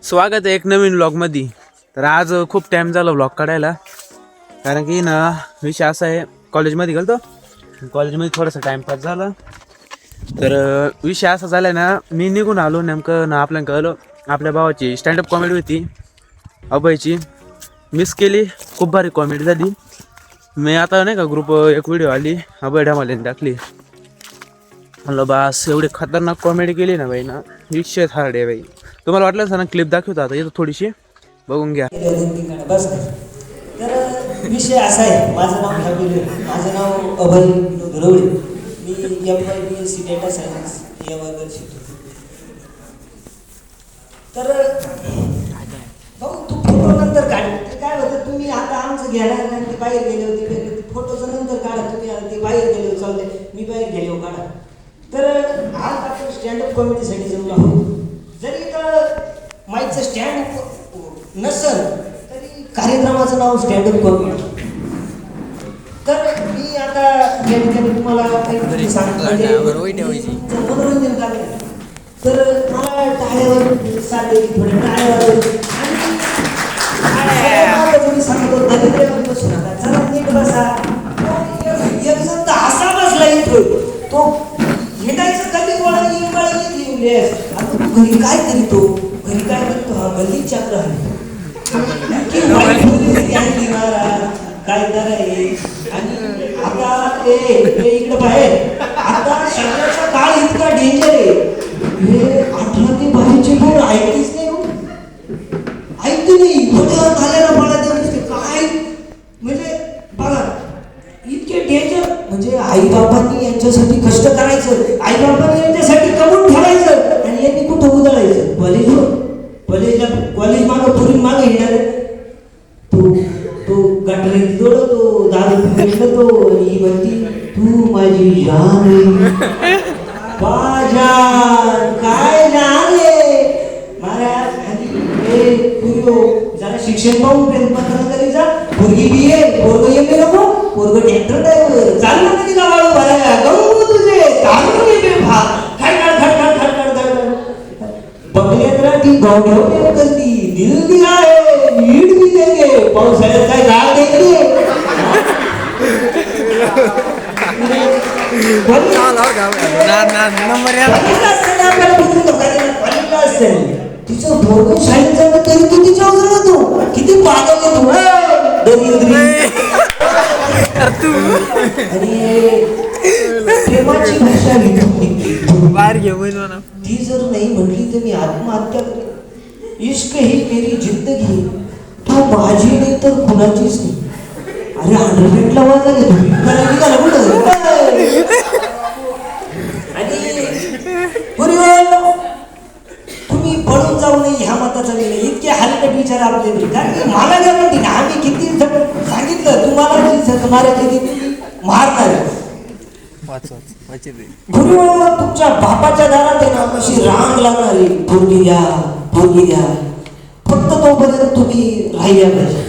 स्वागत आहे एक नवीन व्लॉगमध्ये. तर आज खूप टाईम झाला व्लॉग काढायला, कारण की ना विषय असा आहे, कॉलेजमध्ये गेलो कॉलेजमध्ये थोडासा टाईमपास झाला. तर विषय असा झाला ना, मी निघून आलो नेमकं ना, आपल्याला कळलं आपल्या भावाची स्टँडअप कॉमेडी होती अभयची, मिस केली. खूप भारी कॉमेडी झाली. मी आता नाही का ग्रुप एक व्हिडिओ आली अभय ढामालेने टाकली, म्हणलं बास एवढी खतरनाक कॉमेडी केली ना बाई ना, विषय हार्ड आहे बाई. तुम्हाला वाटलं असं ना क्लिप दाखवतो आता येतो थोडीशी बघून घ्या. बस तर विषय असा आहे, माझं नाव अभय रवळे. मी MYBSc डेटा सायन्स या वर्गात शिकतो. तर भाऊ तू फोटो नंतर काढ, काय होतं तुम्ही आता आमचं घेणार नाही, ते बाहेर गेले होते, फोटोचं नंतर काढा. तुम्ही ते बाहेर गेले होते चालते, मी बाहेर गेले हो काढा. तर आज आपण स्टँडअप कॉमेडीसाठी जमलो आहोत. जरी तर माईकचं स्टँड नसल तरी कार्यक्रमाचं नाव स्टँडअप कॉमेडी. तर मी आता या ठिकाणी तुम्हाला काहीतरी सांगतो, मनोरंजन करायचं. तर मला टाळ्यावर साधे थोडे टाळ्यावर आणि तुम्ही सांगतो दरिद्र बसू नका, जरा नीट बसा. एक जण तर असा बसला इथं, तो हिंडायचं कधी गोळा घरी काय करीतो, हा गल्ली चक्र आहे काय कराय. आणि आता इकडे बाहेर आता सगळ्याचा काळ इतका डेंजर आहे. हे 18 ते 22 लोक ऐकतीच नाही, ऐकते नाही थोड्या झालेला मला ते काय म्हणजे बघा इतके डेंजर. म्हणजे आईबापांनी यांच्यासाठी कष्ट करायचं, आईबापांनी यांच्यासाठी कमवून ठेवायचं, आणि यांनी कुठं उधळायचं कॉलेज मागं पुरी मागं येणार. तो गटरे जोडतो, दारू पितो, ही म्हणती तू माझी जान काय जाणे महाराज. जरा शिक्षण पाहून प्रेमपत्र तरी जा. पोरगी बी आहे, पोरग येते नको, पोरग ट्रॅक्टर ड्रायव्हर चालू नका तिला वाळू भरायला गहू तुझे तांदूळ येते बघलेत ती गवढ्या करती दिल दिला आहे नीट बी देंगे पावसाळ्यात काय गाळ देंगे. तिचं भोग शाळेत जाणं तरी तू तिच्या अवजड होतो, किती पागल तू. आणि प्रेमाची भाषा ती जर नाही म्हटली तर मी आत्महत्या करेन. इश्क ही मेरी जिंदगी, तू माझी नाही तर कुणाचीच नाही. अरे अंडरपेटला वाजा घेतो आणि तुम्ही पळून जाऊ नये ह्या मताचा नाही. इतके हलकट विचार आपले नाही, कारण की मला काय म्हणते ना, आम्ही किती सांगितलं तुम्हाला मारायची मारणार. तुमच्या बापाच्या दारात आहे ना कशी रांग लागणारी, पोरगी द्या फक्त तोपर्यंत तुम्ही राहिल्या पाहिजे,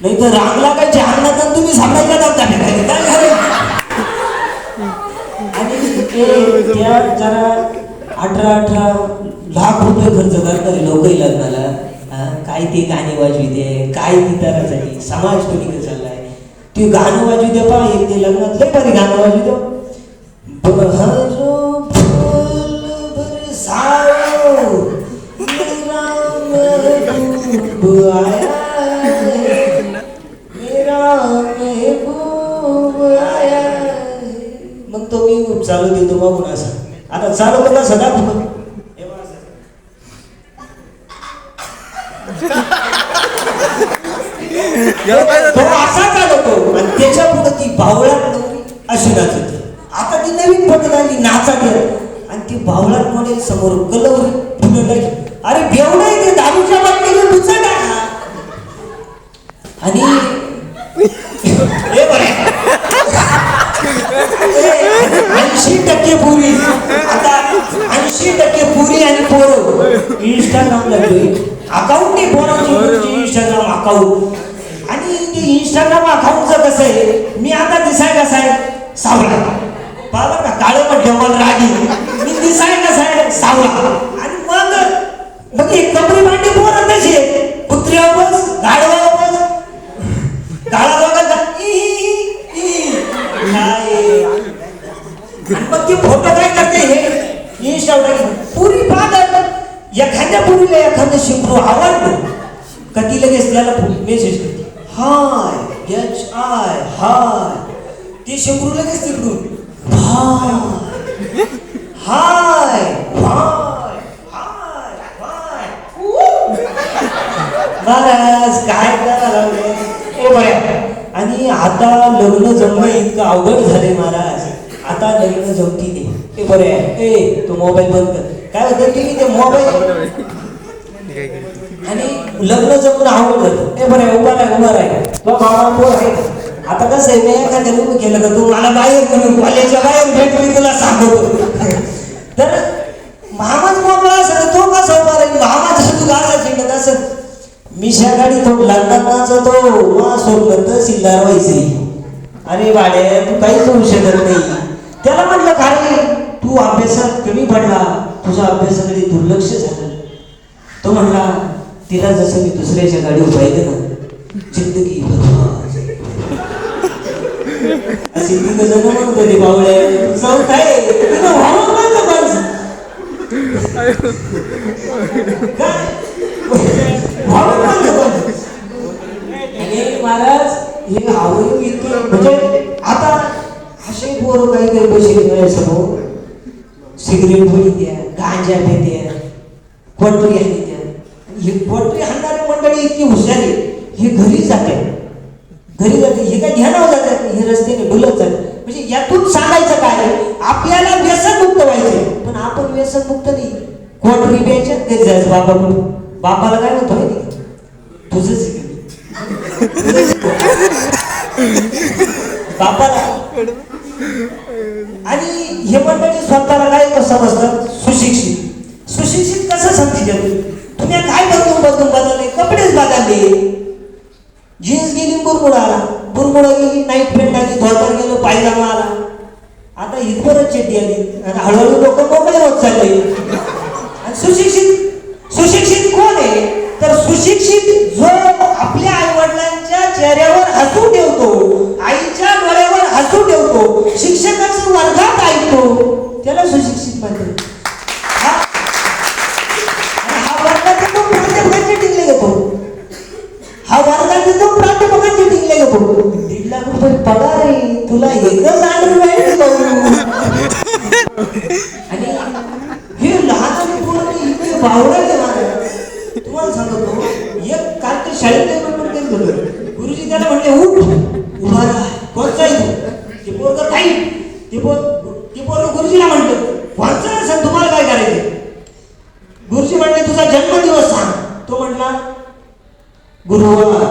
नाही तर रांग लागायची अंगणात तुम्ही सांगायला जाता काय झालं. आणि त्या जरा 18 लाख रुपये खर्च करणारे लोक लग्नाला, काय ते गाणी वाजविते, काय ती तरासाठी समाज कोणी चाललाय, ते गाणं वाजविते पहा. एक ते लग्नात लय भारी गाणं वाजविते, मग तो मी चालू देतो बघून असं. आता चालू करा सदा असा चालवतो. आणि त्याच्या पुढे ती बावळात नव्हती अशी नाचते. आता ती नवीन पद्धत आली नाचा घेत, आणि ती बावळात मध्ये समोर कलवरी फुलं टाकली. अरे बेवडा आहे ते, दारूच्या बाटलीवर बुचा टाका. आणि 80% पुरी, आता 80% पुरी आणि पोरं इंस्टाग्रामला अकाउंट आहे पोरांची, इंस्टाग्राम अकाउंट. आणि ते इंस्टाग्राम अकाउंटचं कसं आहे, मी आता दिसाय कसा आहे सावळा, पाहिलं का काळं पण ठेवलं रागी, मी दिसाय कसा आहे सावळा. आणि मग कपडे भांडे पोरं एखादं शिंपरू आवडलं का ती लगेच त्याला मेसेज करते, हाय HI हाय. ते शिंपरू लगेच तिकडून हाय हाय हाय हाय हाय. महाराज काय करायला लागले ओ बऱ्या. आणि आता लग्न जमणं इतकं अवघड झालंय महाराज. आता लग्न जमती नाही. ते बरे आहे. ए तो मोबाईल बंद कर. काय होतं तुम्ही ते मोबाईल आणि लग्न जमणं अवघड झालं. ए बरे उभा राह तो बाबा पोर आहे. आता कसं आहे मी एखाद्या उभं केलं का तू मला बाहेर करून कॉलेजच्या बाहेर भेट मी तुला सांगतो. तर मामाच मोकळा असेल तो कसा उभा राहील. मामाचा तू गाजा शिकत असत. मिशा गाडी तो लग्नाचा तो स्वप्न तहसीलदार व्हायचे. अरे बाळे तू काहीच होऊ शकत नाही. त्याला म्हटलं काय तू अभ्यासात कमी पडला, तुझा अभ्यासाकडे दुर्लक्ष झालं. तो म्हणला तिला जसं मी दुसऱ्याच्या गाडीवर पाहिलं ना जिंदगी अशी तिथं जण म्हणत होते बावळे जाऊ काय महाराज हे आवडून इतकं म्हणजे आता असे पोरं काही काही पैसे समोर सिगरेट पित्या, गांजा पित्या, क्वाटरी हाणत्या. ही क्वाटरी हाणणारी मंडळी इतकी हुशार आहे. हे घरी जाते हे काय ध्यानावर जातात हे रस्त्याने भुलत जाते. म्हणजे यातून सांगायचं काय आपल्याला व्यसनमुक्त व्हायचे पण आपण व्यसनमुक्त नाही. क्वाटरी प्यायच्या घरी जायचं बापाकडून. बापाला काय म्हणतो माहिती तुझंच बापाला. आणि हे मंडळी स्वतःला काय समजतात सुशिक्षित. सुशिक्षित कसं समजी तुम्ही काय बदलून बदलले कपडेच बदलले. जीन्स गेली बुरमुडा गेली नाईट पॅन्ट आली धोतर गेलो पायजामा आला. आता इथवरच चड्डी आली आणि हळूहळू लोक मोकळे होत चालले. आणि सुशिक्षित कोण आहे तर सुशिक्षित जो आपल्या आई वडिलांच्या चेहऱ्यावर हसू ठेवतो, आईच्या डोळ्यावर हसू ठेवतो, शिक्षकाचं वर्गात ऐकतो त्याला सुशिक्षित म्हणतात. हा वर्गात तो प्राध्यापकांचे टिंगले घेतो. हा वर्गात तो प्राध्यापकांचे टिंगले घेतो. 1.5 लाख रुपये पगार आहे तुला एकच अंडरवेअर आणि हे लहान पोरं इतके बावळट तुम्हाला सांगतो. एक कालच्या शाळेत गुरुजी त्याला म्हणले उठ उभा राहा कोणचा ते पोरग काही ते पोरग गुरुजीला म्हणतो कोणचा असेल तुम्हाला काय करायचं. गुरुजी म्हणले तुझा जन्मदिवस सांग. तो म्हटला गुरुवार.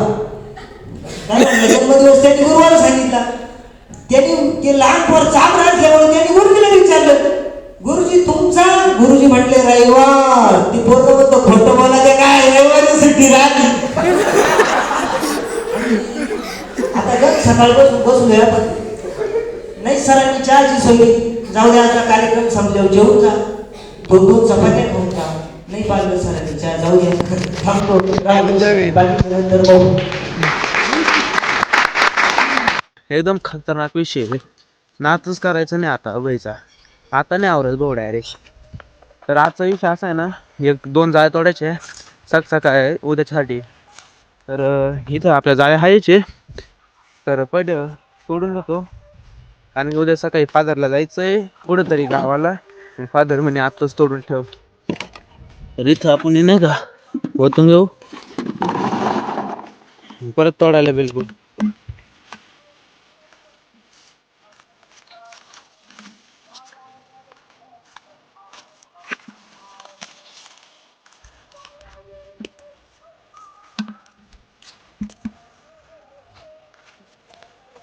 जन्मदिवस त्यांनी गुरुवार सांगितला. त्यांनी ते लहान पोर चाप राहत त्यांनी गुरुजीला विचारलं गुरुजी तुमचा. गुरुजी म्हटले रविवार. ती पोरग म्हणतो खोटं बोला ते काय रविवारी सुट्टी राहते. आता जर सकाळपासून बसून नाही सरांनी चहाची सोयी जाऊ द्या. आता कार्यक्रम संपल्यावर जेवून जा. 2-2 चपात्या खाऊन जा. नाही पाहिलं सरांनी चहा जाऊ द्या थांबतो. एकदम खतरनाक विषय नातच करायचं नाही आता व्हायचा. आता नाही आवडत भाऊ डायरेक्ट. तर आजचा विषय असा आहे ना 1-2 जाळे तोडायचे सकाळ उद्याच्यासाठी. तर इथं आपल्या जाळे हायचे तर पहिले तोडून जातो कारण की उद्या सकाळी फादरला जायचं आहे कुठंतरी गावाला. फादर म्हणे आत्ताच तोडून ठेव. तर इथं आपण नाही का ओतून घेऊ परत तोडायला बिलकुल.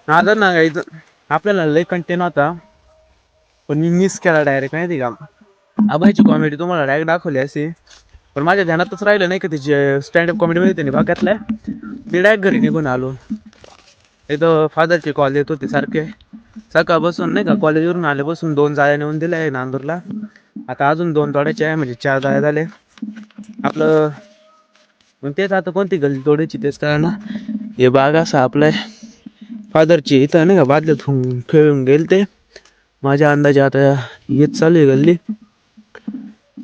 आता ना इथं आपल्याला लय कंटेन होता पण मी मिस केला डायरेक्ट माहिती का. आबाईची कॉमेडी तुम्हाला डायरेक्ट दाखवली असे पण माझ्या ध्यानातच राहिलं नाही का त्याची स्टँडअप कॉमेडीमध्ये त्यांनी भाग घेतलाय. मी डायरेक्ट घरी निघून आलो. इथं फादरचे कॉल येत होते सारखे सकाळपासून नाही का. कॉलेजवरून आल्यापासून 2 जाळ्या नेऊन दिल्या आहे नांदूरला. आता अजून 2 तोडायचे आहे म्हणजे 4 जाळ्या झाले आपलं. मग तेच आता कोणती गल्ली तोडायची तेच काय ना. हे बाग असं आपलं फादरची इथं नाही का बादल्यात खेळून गेल ते. माझ्या अंदाजे आता येत चालू आहे गल्ली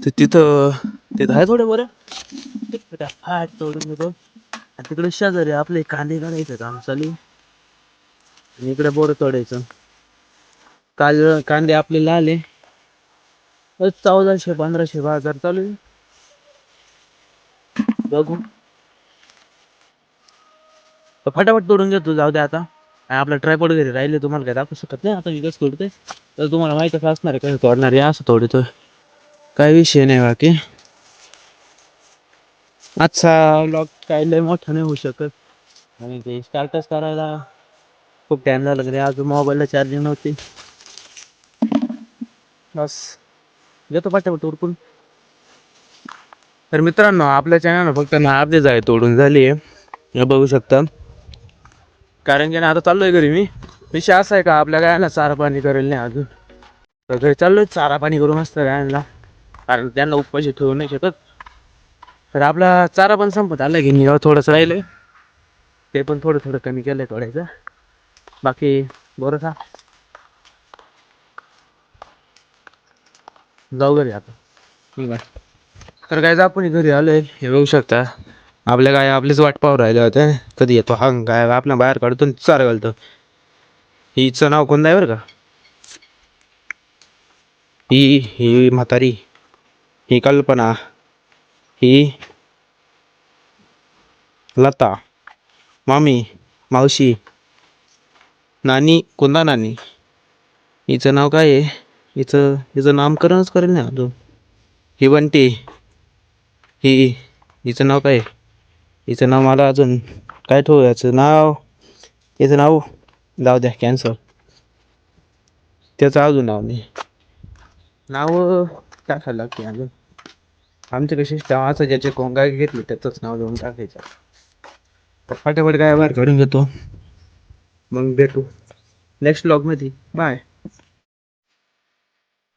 तर तिथं ते आहे थोडे बरं फाट तोडून घेतो. आणि तिकडे शेजारी आपले कांदे काढायचं काम चालू आहे. आणि इकडे बोरं तोडायचं. काल कांदे आपले आले 1400 1500 बाजार चालू आहे. बघू फटाफट तोडून घेतो. जाऊ दे आता. आणि आपला ट्रायपॉड घरी राहिले तुम्हाला काय दाखवू शकत नाही आता विकच तोडतोय. तर तुम्हाला माहीतच असणार आहे कसं तोडणार आहे. असं तोडतोय काय विषय नाही. बाकी आजचा व्लॉग काय लय मोठा नाही होऊ शकत. आणि ते स्टार्टच करायला खूप टाइम झाला तरी अजून मोबाईलला चार्जिंग नव्हती. बस घेतो पटापट उरकून. तर मित्रांनो आपल्या चॅनलला फक्त ना अर्धेच आहे तोडून झाली आहे. हे बघू शकता. कारण की ना आता चाललोय घरी मी. विषय असा आहे का आपल्या गायला चारा पाणी करेल नाही अजून. तर घरी चाललोय चारा पाणी करून मस्त गायला. कारण त्यांना उपाशी ठेवू नाही शकत. तर आपला चारा पण संपत आला की निघाव थोडंसं राहिलं. ते पण थोडं थोडं कमी केलंय तोडायचं. बाकी बरं का जाऊ घरी आता. ठीक आहे. तर काय आपण घरी आलोय. हे बघू शकता. आपल्या गाय आपलीच वाट पाहू राहिल्या होत्या. कधी येतो हा गाय आपल्या बाहेर काढतो चारा घालतो. हिचं नाव कोण आहे बरं का. ही म्हातारी, ही कल्पना, ही लता, मामी, मावशी, नानी कोणता नानी. हिचं नाव काय आहे. हिचं नामकरणच करेल ना अजून. ही बंटी. हिचं नाव काय. हिचं नाव मला अजून काय ठेवू याचं नाव. हिचं नाव जाऊ द्या कॅन्सर. त्याचं अजून नाव नाही. नाव टाकायला लागते अजून. आमच्या कशी असं ज्याचे कोंगा घेतली त्याचंच नाव देऊन टाकायचं. तर फटाफट काय बाहेर काढून घेतो. मग भेटू नेक्स्ट व्लॉगमध्ये. बाय.